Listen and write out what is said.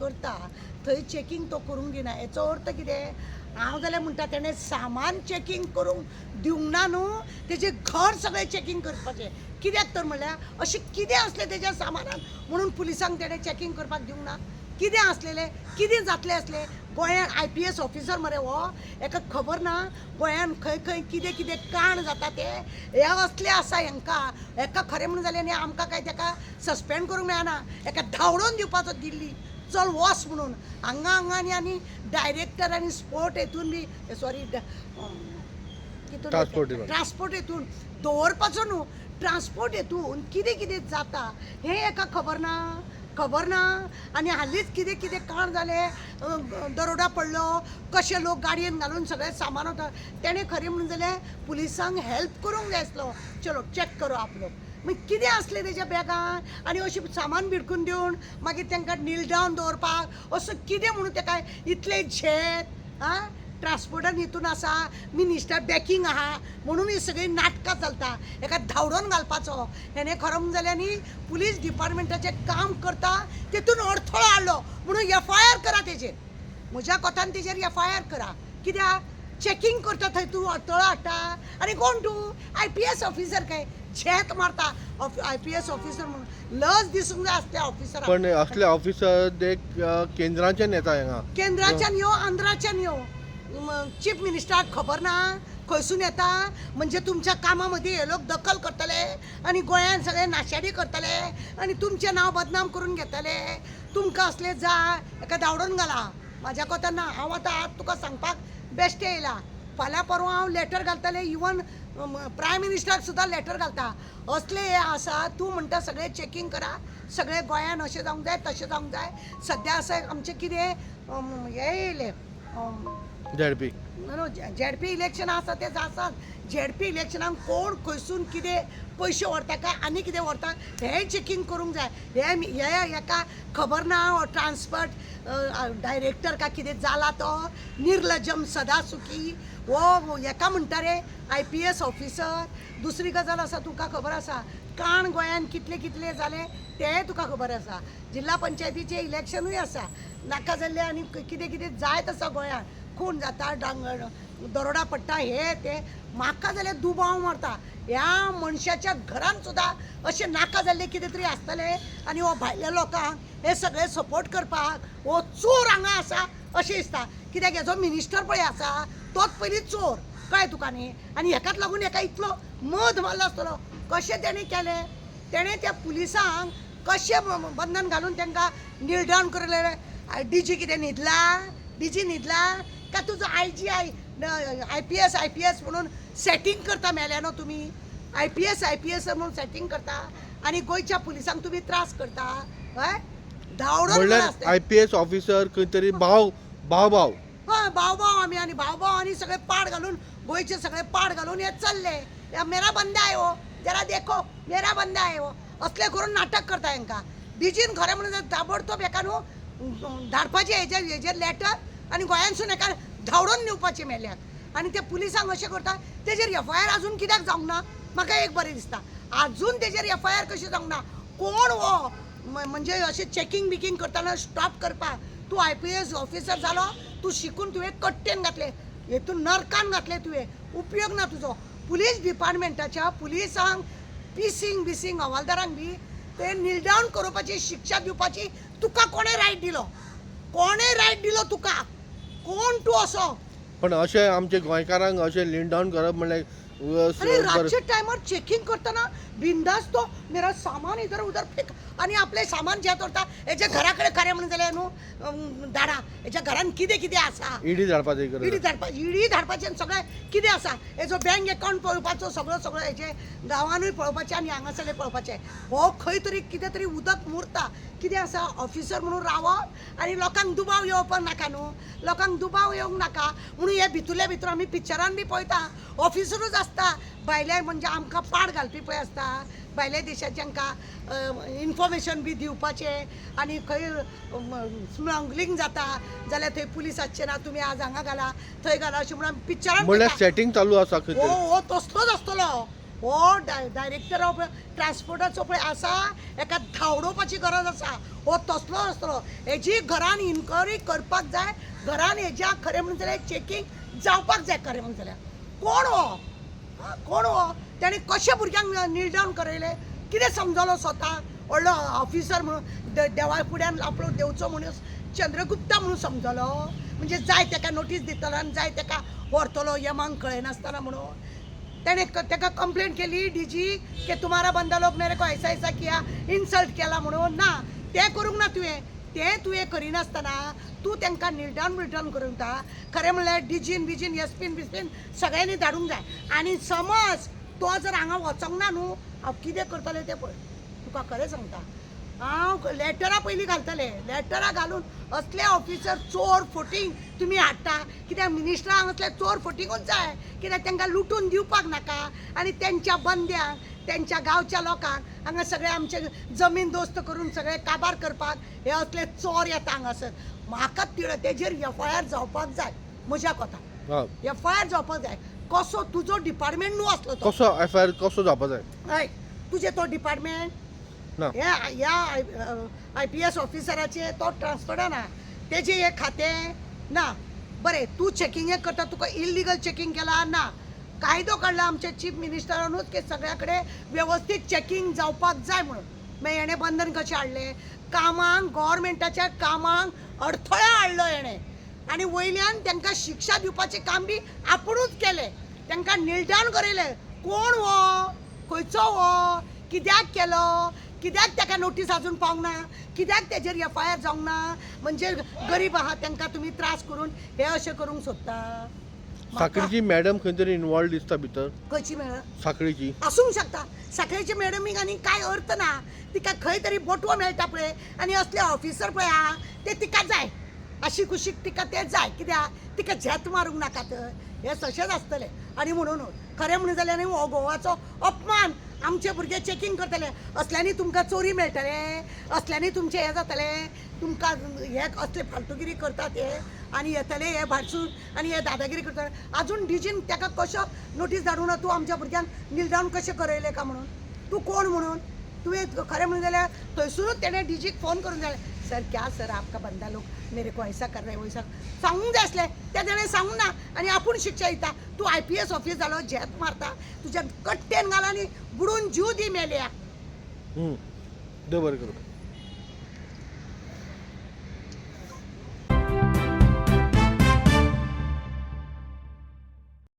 करता थंय चेकींग तो करूंक दिना हेचो अर्थ कितें हांव जाल्यार म्हणटा तेणें सामान चेकींग करूंक दिवंक ना न्हू तेजें घर सगळें चेकींग करपाचें कित्याक तर म्हणल्यार अशें कितें असलें तेज्या सामानान म्हणून पुलिसांक तेणें चेकींग करपाक दिवंक ना कितें असलेलें कितें जातलें असलें गोंयान IPS ऑफिसर मरे हो हेका खबर ना गोंयान खंय खंय कितें कितें काण जाता ते हे असले आसा हेंकां हेका खरें म्हणून जालें न्ही आमकां काय तेका सस्पेंड करूंक मेळना हेका धांवडोवन दिवपाचो दिल्ली चल वस म्हणून हांगा हांगानी आनी डायरेक्टर आनी स्पोर्ट हेतून बी सॉरी ट्रान्सपोर्ट हेतून दवरपाचो न्हू ट्रान्सपोर्ट हेतून कितें कितें जाता हें हेका खबर ना आनी हालींच कितें कितें काण जालें दरोडा पडलो कशे लोक गाडयेन घालून सगळें सामान वता तेणें खरें म्हणून जाल्यार पुलिसांक हेल्प करूंक जाय आसलो चलो चॅक करो आप लोग मागीर कितें असलें तेज्या बॅगान आनी अशें सामान भिडकून दिवन मागीर तांकां नील डावन दवरपाक असो कितें म्हणून ताका इतलें झेत आं ट्रान्सपोर्टान हितून आसा मिनिस्टर बॅकींग आहा म्हणून ही सगळी नाटकां चलता हेका धांवडोवन घालपाचो हेणें खरो म्हणून जाल्यार न्ही पुलीस डिपार्टमेंटाचें काम करता तेतून अडथळो हाडलो म्हणून FIR करा तेजेर म्हज्या कोतान तेजेर FIR करा कित्याक चेकींग करता थंय तूं अडथळो हाडटा आनी कोण तूं IPS ऑफिसर काय झेत मारता IPS ऑफिसर म्हणून लज दिसूंक जाय असल्या ऑफिसराक पण असले ऑफिसर ते केंद्राच्यान येता हांगा केंद्राच्यान यो आंध्राच्यान यो चीफ मिनिस्टराक खबर ना खंयसून येता म्हणजे तुमच्या कामामध्ये हे लोक दखल करतले आनी गोंयान सगळे नाशाडी करतले आनी तुमचें नांव बदनाम करून घेतले तुमकां असले जाय हेका धांवडोवन घाला म्हाज्या कोतान ना हांव आतां आज तुका सांगपाक बेश्टें येयला फाल्यां परवां हांव लेटर घालतलें इवन प्रायम मिनिस्टराक सुद्दां लेटर घालता असले हे आसा तूं म्हणटा सगळें चेकींग करा सगळे गोंयान अशें जावंक जाय तशें जावंक जाय सद्या आसा आमचें कितें हे येयलें झेडपी झेडपी इलेक्शन आसा ते आसात झेडपी इलेक्शनाक कोण खंयसून कितें पयशे व्हरता काय आनी कितें व्हरता हें चेकींग करूंक जाय हे हेका खबर ना ट्रान्सपोर्ट डायरेक्टर काय कितें जाला तो निर्लजम सदा सुखी वो हेका म्हणटा रे IPS ऑफिसर दुसरी गजाल आसा तुका खबर आसा काण गोंयान कितले कितले जाले तें तुका खबर आसा जिल्हा पंचायतीचें इलेक्शनूय आसा नाका जाल्लें आनी कितें कितें जायत आसा गोंयान खून जाता दरोडा पडटा हे ते म्हाका जाल्यार दुबाव मारता ह्या मनशाच्या घरान सुद्दां अशें नाका जाल्लें कितें तरी आसतलें आनी हो भायल्या लोकांक हे सगळे सपोर्ट करपाक हो चोर हांगा आसा अशें दिसता कित्याक हेजो मिनिस्टर पळय आसा तोच पयलीं चोर कळ्ळें तुका न्ही आनी हेकाच लागून हेका इतलो मध मारलो आसतलो कशें तेणें केलें तेणें त्या पुलिसांक कशें बंधन घालून तांकां नील डावन करलें DG कितें न्हिदला का तुजो IPS म्हणून सेटींग करता मेल्या न्हू तुमी IPS म्हणून सेटींग करता आनी गोंयच्या पुलिसांक तुमी त्रास करता हय धांवडोन IPS ऑफिसर खंय तरी भाव हय भाव आनी सगळे पाड घालून गोंयचे सगळे पाड घालून हे चल्ले मेरा बंदा आहे हो जरा देखो मेरा बंदा आहे हो असले करून नाटक करता हांकां DGन खरें म्हणून ताबडतोब हेका न्हू धाडपाचें हेजेर लेटर आनी गोंयांसून हेका धांवडोन दिवपाचें मेल्याक आनी ते पुलिसांक अशें करता तेजेर FIR आजून कित्याक जावंक ना म्हाका एक बरें दिसता आजून तेजेर FIR कशी जावंक ना कोण हो म्हणजे अशें चेकींग बिकींग करतना स्टॉप करपाक तूं IPS ऑफिसर जालो तूं शिकून तुवें कट्टेन घातलें हेतून नरकान घातलें तुवें उपयोग ना तुजो पुलीस डिपार्टमेंटाच्या पुलिसांक बिसिंग हवालदारांक बी ते नील डावन करपाची शिक्षा दिवपाची तुका कोणें रायट दिलो तुका कोण तूं असो पण अशें आमचे गोंयकारांक अशें नील डावन करप म्हणल्यार अरे रातच्या टायमार चेकिंग करतना बिंदास तो मेरा सामान इधर उधर फेक आनी आपले सामान जे करता हेच्या घरा कडेन खरें म्हणून जाल्यार न्हू धाडा हेच्या घरान कितें कितें आसा ईडी धाडपाचें ईडी धाडपाचें सगळें कितें आसा हेजो बँक अकावंट पळोवपाचो सगळो हेचे गांवानूय पळोवपाचें आनी हांगासरलें पळोवपाचें हो खंय तरी कितें तरी उदक मुरता कितें आसा ऑफिसर म्हणून रावप आनी लोकांक दुबाव येवप नाका न्हू लोकांक दुबाव येवंक नाका म्हणून हे भितूरल्या भितर आमी पिक्चरान बी पळयता ऑफिसरूच आसता भायले म्हणजे आमकां पाड घालपी पळय आसता भायल्या देशाचें हांकां इन्फॉर्मेशन बी दिवपाचें आनी खंय स्मगलींग जाता जाल्यार थंय पुलीस आसचे ना तुमी आज हांगा घाला थंय घाला अशें म्हणून पिक्चरान म्हणल्यार सेटिंग चालू आसा खंय तरी हो तसलोच आसतलो हो डायरेक्टर ऑफ ट्रान्सपोर्टाचो पळय आसा एका धांवडोवपाची गरज आसा हो तसलो आसतलो हेजी घरान इन्क्वायरी करपाक जाय घरान हेज्या खरें म्हणून जाल्यार चॅकींग जावपाक जाय खरें म्हणून जाल्यार कोण हो ताणें कशे भुरग्यांक नील डावन करयले कितें समजलो स्वता व्हडलो ऑफिसर म्हणून देवा फुड्यान आपलो देवचो मनीस चंद्रगुप्ता म्हणून समजलो म्हणजे जाय ताका नोटीस दितलो आनी जाय ताका व्हरतलो यमांक कळनासतना म्हणून तेणें ताका कंप्लेंट केली डीजी की तुम्हारा बंदा लोक मेरे को ऐसा किया इन्सल्ट केला म्हणून ना तें करूंक ना तुवें करिनासतना तूं तांकां नील करूंक ता खरें म्हणल्यार डीजीन बिजीन एसपीन बिस्पीन सगळ्यांनी धाडूंक जाय आनी समज तो जर हांगा वचोंक ना न्हू हांव कितें करतलें तें पळय तुका खरें सांगता हांव लॅटरां पयलीं घालतलें लॅटरां घालून असले ऑफिसर चोर फटींग तुमी हाडटा कित्याक मिनिस्टरांक असले चोर फटींगूच जाय कित्याक तांकां लुटून दिवपाक नाका आनी तेंच्या बंद्यांक तेंच्या गांवच्या लोकांक हांगा सगळे आमचे जमीन दोस्त करून सगळे काबार करपाक हे असले चोर येता हांगासर म्हाका तेजेर FIR जावपाक जाय म्हज्या कोतान FIR जावपाक जाय कसो तुजो डिपार्टमेंट न्हू आसलो तो कसो FIR कसो जावपाक जाय हय तुजें तो डिपार्टमेंट ना ह्या IPS ऑफिसराचे तो ट्रान्सफर ना तेजे एक खातें ना बरें तूं चॅकिंगेक करता तुका इल्लिगल चॅकिंग केला ना कायदो काडला आमचे चीफ मिनिस्टरानूच की सगळ्या कडेन वेवस्थीत चॅकिंग जावपाक जाय म्हणून मागीर हेणें बंधन कशें हाडलें कामांक गव्हर्मेंटाच्या कामांक अडथळो हाडलो हेणें आनी वयल्यान तांकां शिक्षा दिवपाचें काम बी आपुणूच केलें तांकां नील डावन करयलें कोण हो खंयचो हो कित्याक केलो कित्याक ताका नोटीस अजून पावंक ना कित्याक तेजेर FIR जावंक ना म्हणजे गरीब आहा तांकां तुमी त्रास करून हे अशें करूंक सोदता साखळीची मॅडम खंय तरी इनवॉल्व दिसता भितर खंयची मेळ्ळा साखळीची आसूंक शकता साखळेचे मॅडमीक आनी कांय अर्थ ना तिका खंय तरी बोटवो मेळटा पळय आनी असले ऑफिसर पळय आहा ते तिका जाय अशी कुशीक तिका ते जाय कित्याक तिका झेत मारूंक नाका तर हे तशेंच आसतलें आनी म्हणूनच खरें म्हणून जाल्यार न्ही हो गोवाचो अपमान आमचे भुरगे चॅकिंग करतले असल्यांनी तुमकां चोरी मेळटले असल्यांनी तुमचें हें जातलें तुमकां हे असले फालतूगिरी करतात हे आनी येतले हे भाटसून आनी हे दादागिरी करतले आजून डीजीन ताका कशो नोटीस धाडूं ना तूं आमच्या भुरग्यांक नील डावन कशें करयलें काय म्हणून तूं कोण म्हणून तुवें खरें म्हणून जाल्यार थंयसरूच तेणें डीजीक फोन करून जाय सर क्या सर आपका बंदा लोग मेरे को ऐसा कर रहे वैसा सांगूंक जाय आसलें त्या तेणें सांगूंक ना आनी आपूण शिक्षा दिता तूं IPS ऑफिस जालो झेत मारता तुज्या कट्टेन घाल आनी बुडून जीव दी मेल्या देव बरें करूं